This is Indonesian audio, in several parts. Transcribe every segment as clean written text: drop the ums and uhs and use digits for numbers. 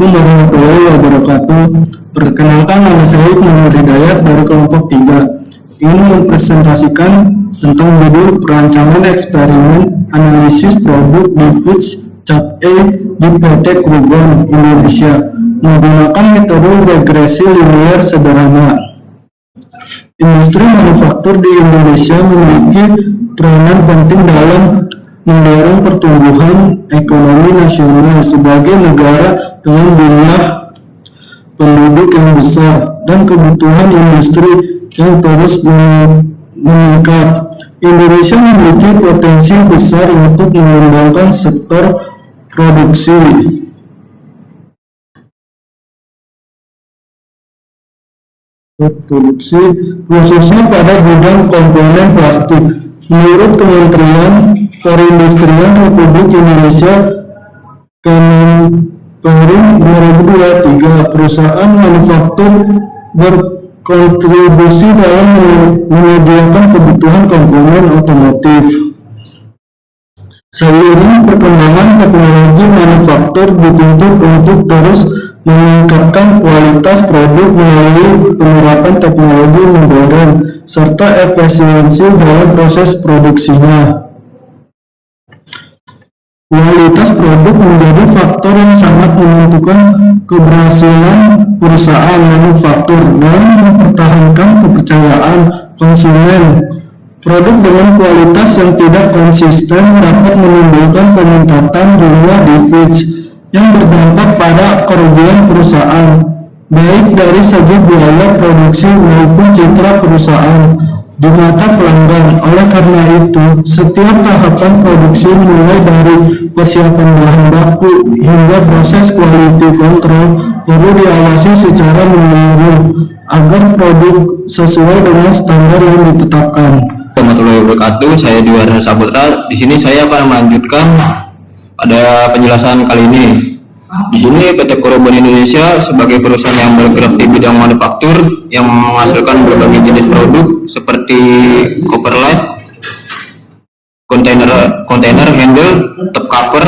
Assalamualaikum warahmatullahi wabarakatuh. Perkenalkan, nama saya Muhammad Hidayat dari kelompok 3. Ingin mempresentasikan tentang judul perancangan eksperimen analisis produk di Fitch Cap E di PT Krubon Indonesia menggunakan metode regresi linear sederhana. Industri manufaktur di Indonesia memiliki peranan penting dalam mendorong pertumbuhan ekonomi nasional sebagai negara dengan jumlah penduduk yang besar dan kebutuhan industri yang terus meningkat. Indonesia memiliki potensi besar untuk mengembangkan sektor produksi. Khususnya pada bidang komponen plastik. Menurut Kementerian Perindustrian Republik Indonesia Kemenperin 2023, perusahaan manufaktur berkontribusi dalam menyediakan kebutuhan komponen otomotif. Seiring perkembangan teknologi manufaktur dituntut untuk terus meningkatkan kualitas produk melalui penerapan teknologi modern serta efisiensi dalam proses produksinya. Kualitas produk menjadi faktor yang sangat menentukan keberhasilan perusahaan manufaktur dalam mempertahankan kepercayaan konsumen. Produk dengan kualitas yang tidak konsisten dapat menimbulkan peningkatan jumlah defect yang berdampak pada kerugian perusahaan, baik dari segi biaya produksi maupun citra perusahaan di mata pelanggan. Oleh karena itu, setiap tahapan produksi mulai dari persiapan bahan baku hingga proses quality control perlu diawasi secara menyeluruh agar produk sesuai dengan standar yang ditetapkan. Warahmatullahi wabarakatuh. Saya Diwara Saputra. Di sini saya akan melanjutkan pada penjelasan kali ini. Di sini PT Krubon Indonesia sebagai perusahaan yang bergerak di bidang manufaktur yang menghasilkan berbagai jenis produk seperti cover light, kontainer handle, top cover,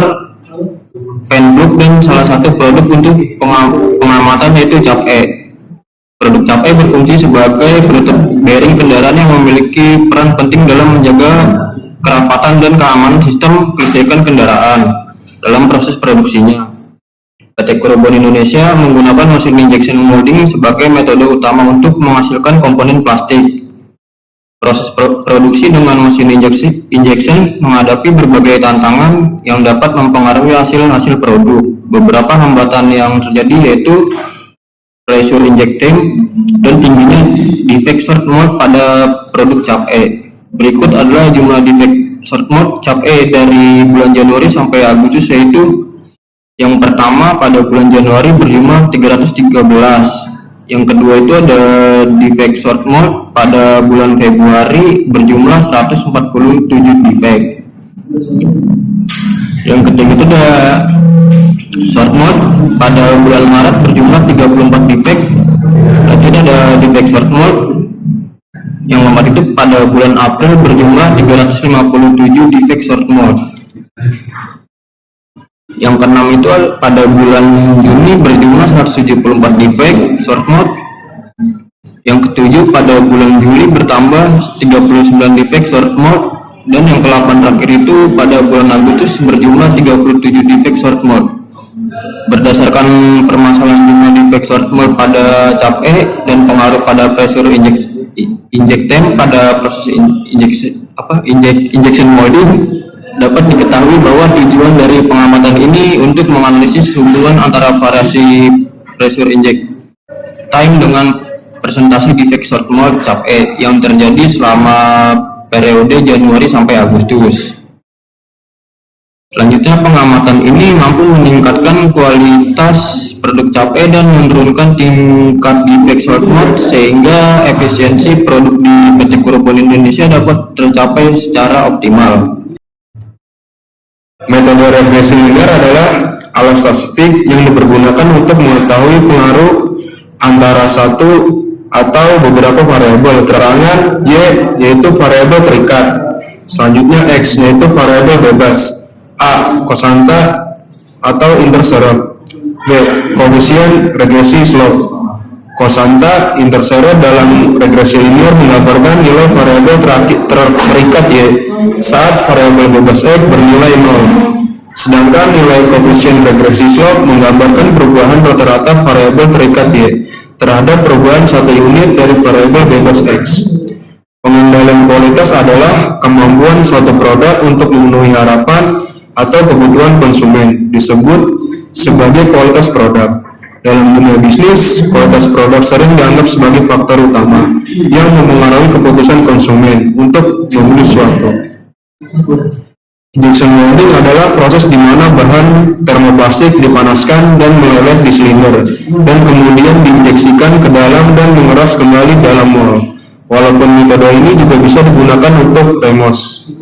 fan block, dan salah satu produk untuk pengamatan yaitu Cap E. Produk Cap E berfungsi sebagai penutup bearing kendaraan yang memiliki peran penting dalam menjaga kerapatan dan keamanan sistem kelistrikan kendaraan dalam proses produksinya. PT Krubon Indonesia menggunakan mesin injection molding sebagai metode utama untuk menghasilkan komponen plastik. Proses produksi dengan mesin injection menghadapi berbagai tantangan yang dapat mempengaruhi hasil produk. Beberapa hambatan yang terjadi yaitu pressure injecting dan tingginya defect short mode pada produk Cap E. Berikut adalah jumlah defect short mode Cap E dari bulan Januari sampai Agustus, yaitu yang pertama pada bulan Januari berjumlah 313. Yang kedua itu ada defect short mode pada bulan Februari berjumlah 147 defect. Yang ketiga itu ada short mode pada bulan Maret berjumlah 34 defect. Lagi ada defect short mode yang keempat itu pada bulan April berjumlah 357 defect short mode. Yang keenam itu pada bulan Juni berjumlah 174 defect short mode. Yang ketujuh pada bulan Juli bertambah 39 defect short mode. Dan yang ke-8 terakhir itu pada bulan Agustus berjumlah 37 defect short mode. Berdasarkan permasalahan jumlah defect short mode pada Cap E dan pengaruh pada pressure injectant pada proses injection molding, dapat diketahui bahwa tujuan dari pengamatan ini untuk menganalisis hubungan antara variasi pressure inject time dengan presentasi defect short mode Cap E yang terjadi selama periode Januari sampai Agustus. Selanjutnya, pengamatan ini mampu meningkatkan kualitas produk Cap E dan menurunkan tingkat defect short mode sehingga efisiensi produk di PT Krubon Indonesia dapat tercapai secara optimal. Metode regresi linear adalah alat statistik yang dipergunakan untuk mengetahui pengaruh antara satu atau beberapa variabel. Keterangan Y yaitu variabel terikat, selanjutnya X yaitu variabel bebas, A konstan atau intercept. B. Koefisien regresi slope. Kosanta interseret dalam regresi linear menggambarkan nilai variabel terikat Y saat variabel bebas X bernilai 0. Sedangkan nilai koefisien regresi slope menggambarkan perubahan rata-rata variabel terikat Y terhadap perubahan satu unit dari variabel bebas X. Pengendalian kualitas adalah kemampuan suatu produk untuk memenuhi harapan atau kebutuhan konsumen, disebut sebagai kualitas produk. Dalam dunia bisnis, kualitas produk sering dianggap sebagai faktor utama yang mempengaruhi keputusan konsumen untuk membeli suatu. Injection molding adalah proses di mana bahan termoplastik dipanaskan dan meleleh di silinder dan kemudian diinjeksikan ke dalam dan mengeras kembali dalam mold. Walaupun metode ini juga bisa digunakan untuk remos.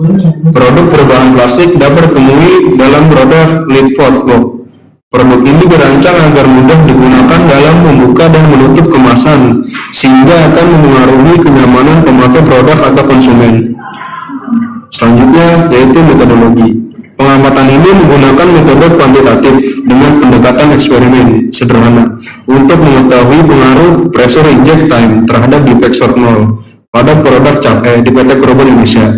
Produk berbahan plastik dapat ditemui dalam produk Lidford Box. Produk ini dirancang agar mudah digunakan dalam membuka dan menutup kemasan, sehingga akan mempengaruhi kenyamanan pemakai produk atau konsumen. Selanjutnya yaitu metodologi. Pengamatan ini menggunakan metode kuantitatif dengan pendekatan eksperimen sederhana untuk mengetahui pengaruh pressure inject time terhadap defect short mold pada produk cap E di PT Krober Indonesia.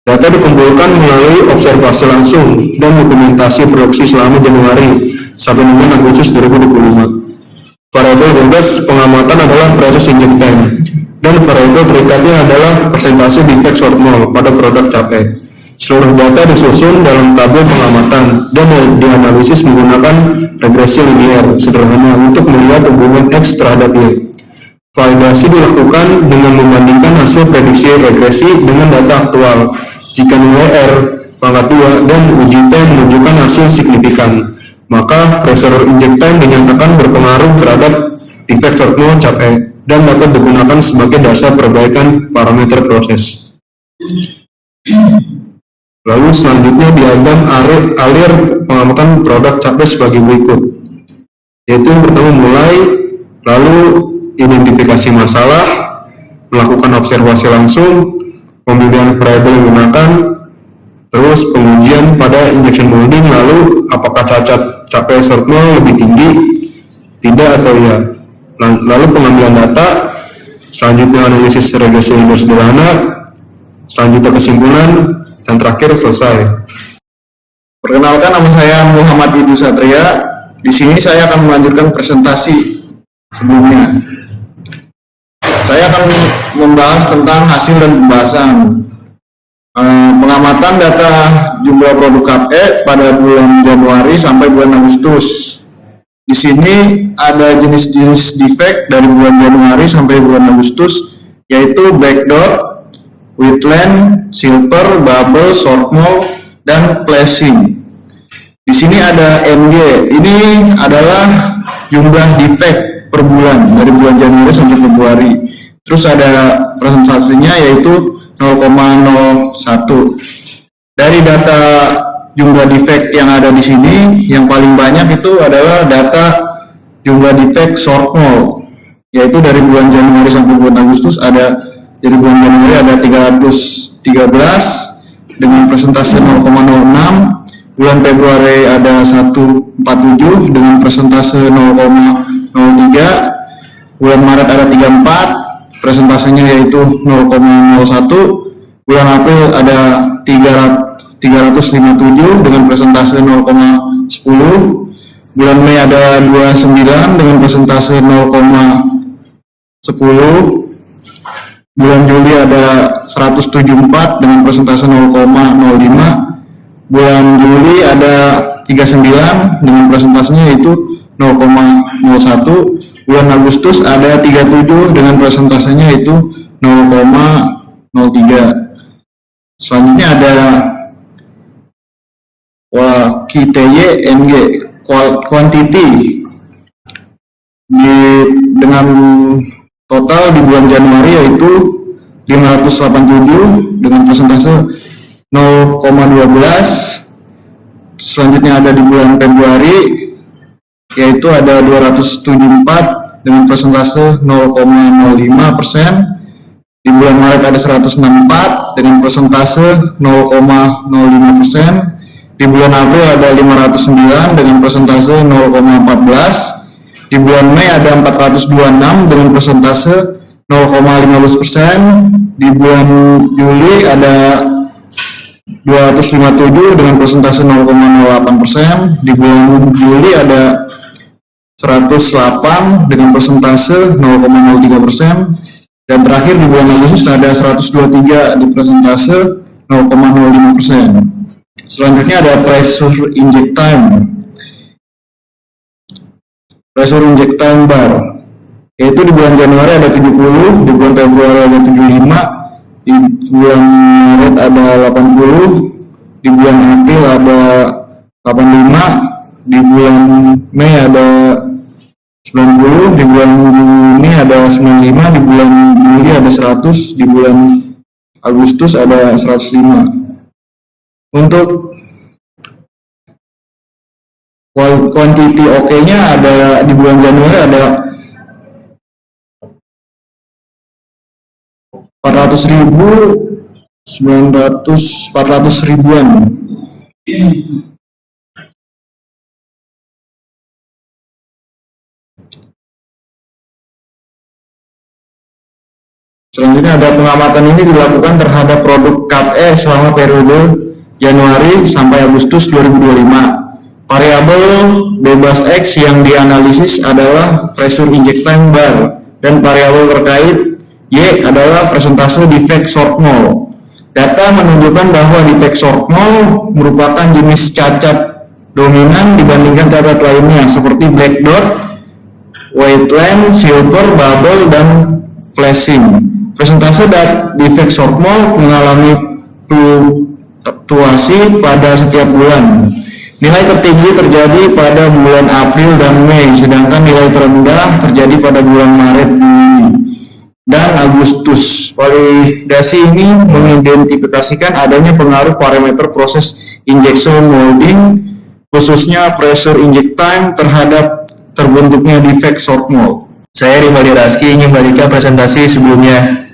Data dikumpulkan melalui observasi langsung dan dokumentasi produksi selama Januari sampai dengan Agustus 2025. Variabel bebas pengamatan adalah pressure inject time dan variabel terikatnya adalah persentase defect short mold pada produk cap E. Seluruh data disusun dalam tabel pengamatan dan dianalisis menggunakan regresi linear sederhana untuk melihat hubungan X terhadap Y. Validasi dilakukan dengan membandingkan hasil prediksi regresi dengan data aktual. Jika nilai R pangkat 2 dan uji T menunjukkan hasil signifikan, maka pressure inject time dinyatakan berpengaruh terhadap defect short mold cap E dan dapat digunakan sebagai dasar perbaikan parameter proses. Lalu selanjutnya diagram alir pengamatan produk cap E sebagai berikut, yaitu yang pertama mulai, lalu identifikasi masalah, melakukan observasi langsung, pemilihan variabel yang digunakan, terus pengujian pada injection molding, lalu apakah cacat cap E short mold lebih tinggi, tidak atau ya. Lalu pengambilan data, selanjutnya analisis regresi linear sederhana, selanjutnya kesimpulan, dan terakhir selesai. Perkenalkan, nama saya Muhammad Idu Satria. Di sini saya akan melanjutkan presentasi sebelumnya. Saya akan membahas tentang hasil dan pembahasan pengamatan data jumlah produk cap E pada bulan Januari sampai bulan Agustus. Di sini ada jenis-jenis defect dari bulan Januari sampai bulan Agustus, yaitu black dot, wetland, silver, bubble, short mold, dan flashing. Di sini ada MG. Ini adalah jumlah defect per bulan dari bulan Januari sampai Februari. Terus ada presentasinya yaitu 0,01. Dari data jumlah defect yang ada di sini, yang paling banyak itu adalah data jumlah defect short mold, yaitu dari bulan Januari sampai bulan Agustus ada. Jadi bulan Januari ada 313 dengan presentase 0,06, bulan Februari ada 147 dengan presentase 0,03, bulan Maret ada 34, presentasenya yaitu 0,01, bulan April ada 357 dengan presentase 0,10, bulan Mei ada 29 dengan presentase 0,10, bulan Juli ada 174 dengan presentase 0,05, bulan Juli ada 39 dengan presentasenya yaitu 0,01, bulan Agustus ada 37 dengan presentasenya yaitu 0,03. Selanjutnya ada QTY NG quantity dengan total di bulan Januari yaitu 587 dengan persentase 0,12. Selanjutnya ada di bulan Februari yaitu ada 274 dengan persentase 0,05%. Di bulan Maret ada 164 dengan persentase 0,05%. Di bulan April ada 509 dengan persentase 0,14. Di bulan Mei ada 426 dengan persentase 0,15%. Di bulan Juli ada 257 dengan persentase 0,08%. Di bulan Juli ada 108 dengan persentase 0,03%. Dan terakhir di bulan Agustus ada 123 di persentase 0,05%. Selanjutnya ada pressure inject time. Pressure inject time bar, yaitu di bulan Januari ada 70, di bulan Februari ada 75, di bulan Maret ada 80, di bulan April ada 85, di bulan Mei ada 90, di bulan Juni ada 95, di bulan Juli ada 100, di bulan Agustus ada 105. Untuk quantity OK-nya ada di bulan Januari ada 400 ribuan. Selanjutnya ada pengamatan ini dilakukan terhadap produk Cap E selama periode Januari sampai Agustus 2025. Variabel bebas X yang dianalisis adalah pressure inject time bar, dan variabel terkait Y adalah persentase defect short mole. Data menunjukkan bahwa defect short mole merupakan jenis cacat dominan dibandingkan cacat lainnya seperti black dot, white line, silver bubble, dan flashing. Persentase defect short mole mengalami fluktuasi pada setiap bulan. Nilai tertinggi terjadi pada bulan April dan Mei, sedangkan nilai terendah terjadi pada bulan Maret, Juli, dan Agustus. Validasi ini mengidentifikasikan adanya pengaruh parameter proses injection molding, khususnya pressure inject time, terhadap terbentuknya defect short mold. Saya Rivaldi Raski ingin melanjutkan presentasi sebelumnya.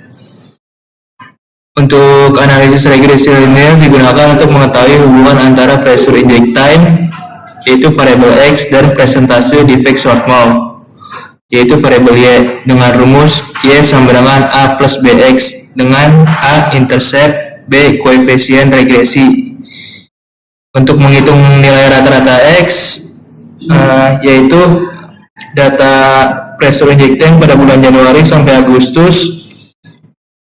Untuk analisis regresi linear digunakan untuk mengetahui hubungan antara pressure inject time, yaitu variabel X, dan presentase defect short mold, yaitu variabel Y, dengan rumus Y sama dengan A plus BX, dengan A intercept, B koefisien regresi. Untuk menghitung nilai rata-rata X, yaitu data pressure inject time pada bulan Januari sampai Agustus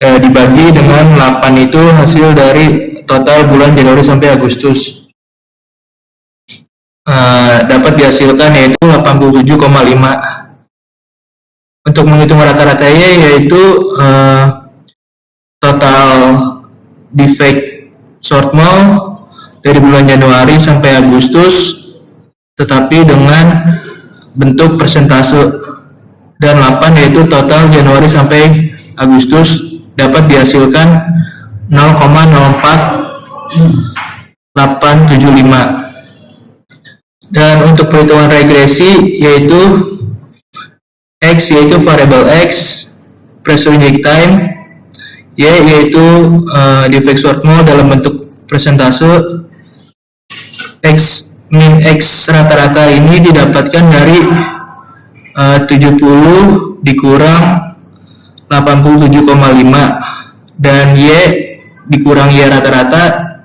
dibagi dengan 8, itu hasil dari total bulan Januari sampai Agustus. Dapat dihasilkan yaitu 87,5. Untuk menghitung rata-rata Y, yaitu total defect short mole dari bulan Januari sampai Agustus, tetapi dengan bentuk persentase, dan 8 yaitu total Januari sampai Agustus, dapat dihasilkan 0,04875. Dan untuk perhitungan regresi, yaitu X yaitu variabel X, pressure inject time, Y yaitu defect short mole dalam bentuk persentase. X min X rata-rata ini didapatkan dari 70 dikurang 87,5, dan Y dikurang Y rata-rata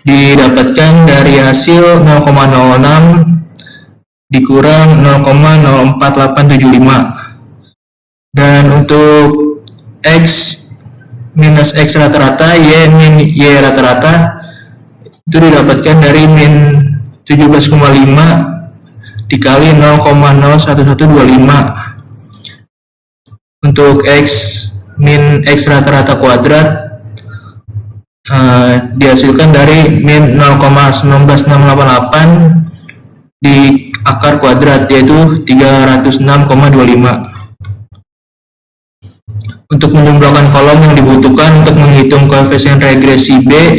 didapatkan dari hasil 0,06 dikurang 0,04875. Dan untuk X minus X rata-rata, Y min Y rata-rata itu didapatkan dari min 17,5 dikali 0,01125. Untuk X min X rata-rata kuadrat dihasilkan dari min 0,19688 di akar kuadrat, yaitu 306,25. Untuk menjumlahkan kolom yang dibutuhkan untuk menghitung koefisien regresi B,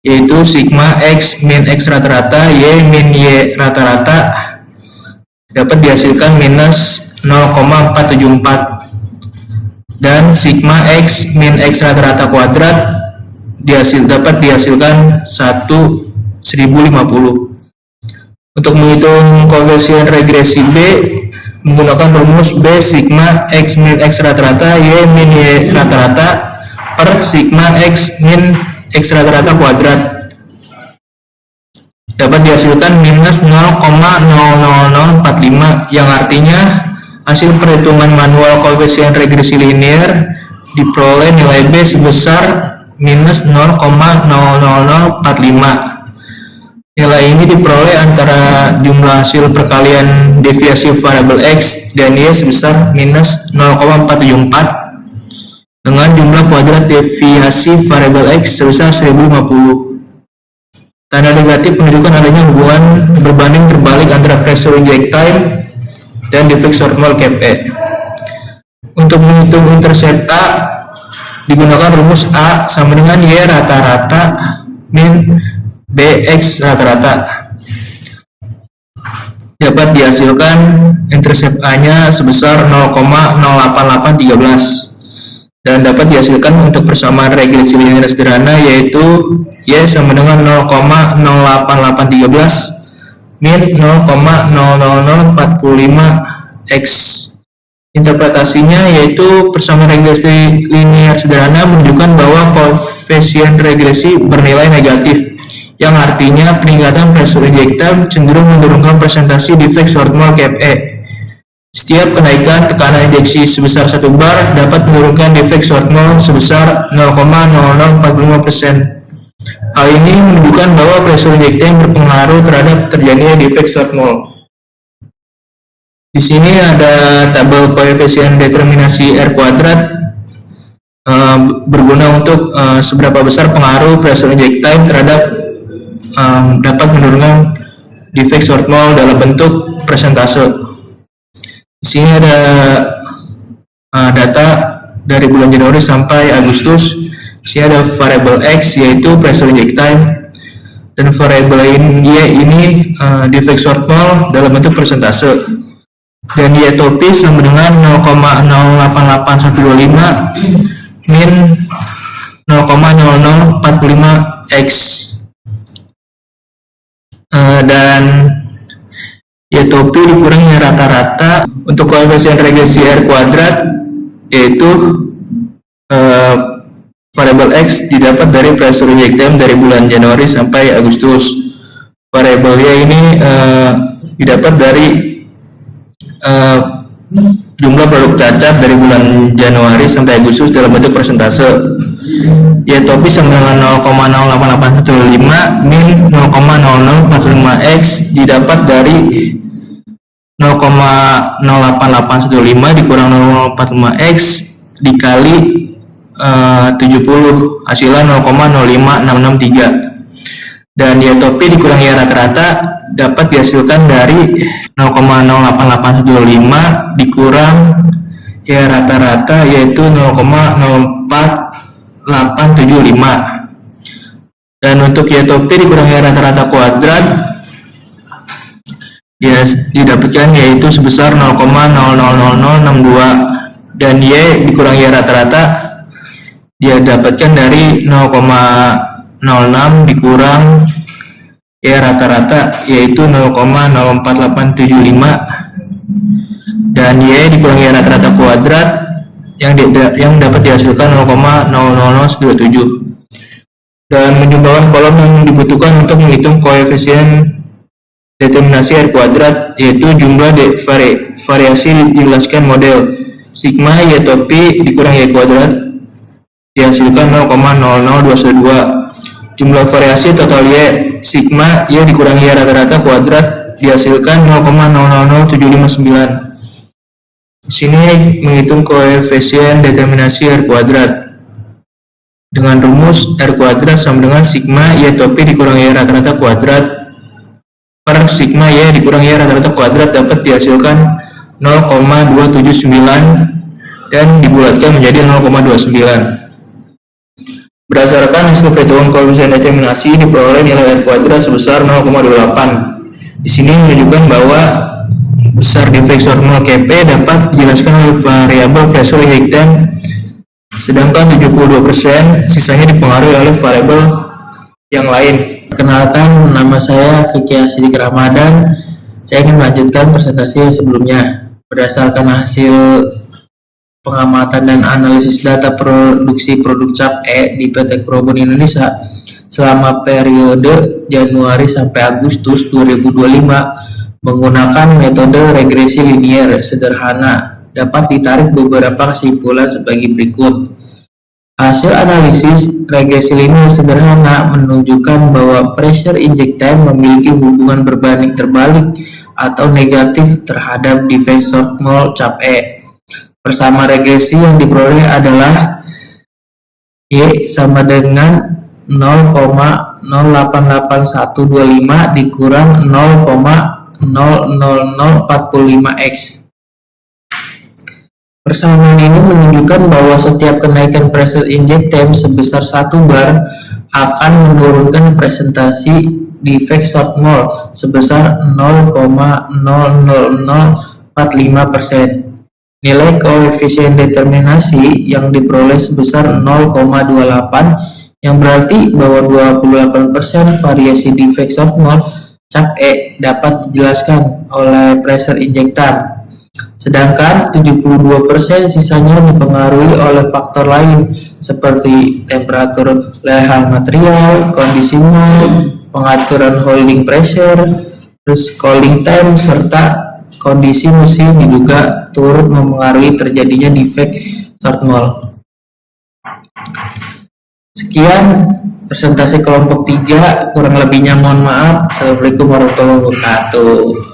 yaitu sigma X min X rata-rata Y min Y rata-rata, dapat dihasilkan minus 0,474, dan sigma X min X rata-rata kuadrat dapat dihasilkan 1 1050. Untuk menghitung koefisien regresi B menggunakan rumus B sigma X min X rata-rata Y min Y rata-rata per sigma X min X rata-rata kuadrat dapat dihasilkan minus 0,00045, yang artinya hasil perhitungan manual koefisien regresi linear diperoleh nilai B sebesar minus 0,00045. Nilai ini diperoleh antara jumlah hasil perkalian deviasi variabel X dan Y sebesar minus 0,474 dengan jumlah kuadrat deviasi variabel X sebesar 1050. Tanda negatif menunjukkan adanya hubungan berbanding terbalik antara pressure inject time dan defect short mole cap E. Untuk menghitung intercept A digunakan rumus A sama dengan Y rata-rata min BX rata-rata. Dapat dihasilkan intercept A-nya sebesar 0,08813 dan dapat dihasilkan untuk persamaan regresi linear sederhana yaitu Y sama dengan 0,08813 min 0,00045X. Interpretasinya yaitu persamaan regresi linear sederhana menunjukkan bahwa koefisien regresi bernilai negatif, yang artinya peningkatan pressure inject time cenderung menurunkan presentasi defect short mole cap E. Setiap kenaikan tekanan injeksi sebesar 1 bar dapat menurunkan defect short mole sebesar 0,0045%. Hal ini menunjukkan bahwa pressure inject time berpengaruh terhadap terjadinya defect short mole. Di sini ada tabel koefisien determinasi R kuadrat berguna untuk seberapa besar pengaruh pressure inject time terhadap dapat menurunkan defect short mole dalam bentuk persentase. Di sini ada data dari bulan Januari sampai Agustus. Di sini ada variabel X yaitu pressure inject time dan variabel Y ini defect short mole dalam bentuk persentase. Dan Y topi sama dengan 0,08825 min 0,0045X. Dan Y topi dikurangi rata-rata untuk koefisien regresi R kuadrat yaitu variabel X didapat dari pressure inject time dari bulan Januari sampai Agustus. Variabel Y ini didapat dari jumlah produk cacat dari bulan Januari sampai Agustus dalam bentuk persentase. Y topi sama dengan 0,08815 min 0,0045X didapat dari 0,08815 dikurang 0,045X dikali 70 hasilnya 0,05663. Dan Y topi dikurangi Y rata-rata dapat dihasilkan dari 0,08815 dikurang Y rata-rata yaitu 0,04875. Dan untuk Y topi dikurang Y rata-rata kuadrat ya didapatkan yaitu sebesar 0,000062 dan Y dikurang Y rata-rata dia dapatkan dari 0,06 dikurang Y rata-rata yaitu 0,04875 dan Y dikurang Y rata-rata kuadrat yang dapat dihasilkan 0,00097. Dan menjumlahkan kolom yang dibutuhkan untuk menghitung koefisien determinasi R kuadrat yaitu jumlah variasi dijelaskan model sigma Y topi dikurang Y kuadrat dihasilkan 0,00212. Jumlah variasi total Y sigma Y dikurang Y rata-rata kuadrat dihasilkan 0,000759. Di sini menghitung koefisien determinasi R kuadrat dengan rumus R kuadrat sama dengan sigma Y topi dikurang Y rata-rata kuadrat per sigma Y dikurang Y rata-rata kuadrat dapat dihasilkan 0,279 dan dibulatkan menjadi 0,29. Berdasarkan hasil perhitungan koefisien determinasi diperoleh nilai R kuadrat sebesar 0,28. Di sini menunjukkan bahwa besar defect short mole Kp dapat dijelaskan oleh variabel pressure inject time, sedangkan 72% sisanya dipengaruhi oleh variabel yang lain. Perkenalkan, nama saya Vicky Asidik Ramadan. Saya ingin melanjutkan presentasi yang sebelumnya. Berdasarkan hasil pengamatan dan analisis data produksi produk cap E di PT Krobon Indonesia selama periode Januari sampai Agustus 2025 menggunakan metode regresi linier sederhana, dapat ditarik beberapa kesimpulan sebagai berikut. Hasil analisis regresi linier sederhana menunjukkan bahwa pressure inject time memiliki hubungan berbanding terbalik atau negatif terhadap defect short mole cap E. Bersama regresi yang diperoleh adalah Y sama dengan 0,088125 dikurang 0,00045x. Persamaan ini menunjukkan bahwa setiap kenaikan pressure inject time sebesar 1 bar akan menurunkan presentasi defect short mole sebesar 0,00045%. Nilai koefisien determinasi yang diperoleh sebesar 0,28, yang berarti bahwa 28% variasi defect short mole cap E dapat dijelaskan oleh pressure inject time. Sedangkan 72% sisanya dipengaruhi oleh faktor lain seperti temperatur lehang material, kondisi mold, pengaturan holding pressure, terus cooling time, serta kondisi mesin diduga turut mempengaruhi terjadinya defect short mole. Sekian presentasi kelompok 3, kurang lebihnya mohon maaf. Assalamualaikum warahmatullahi wabarakatuh.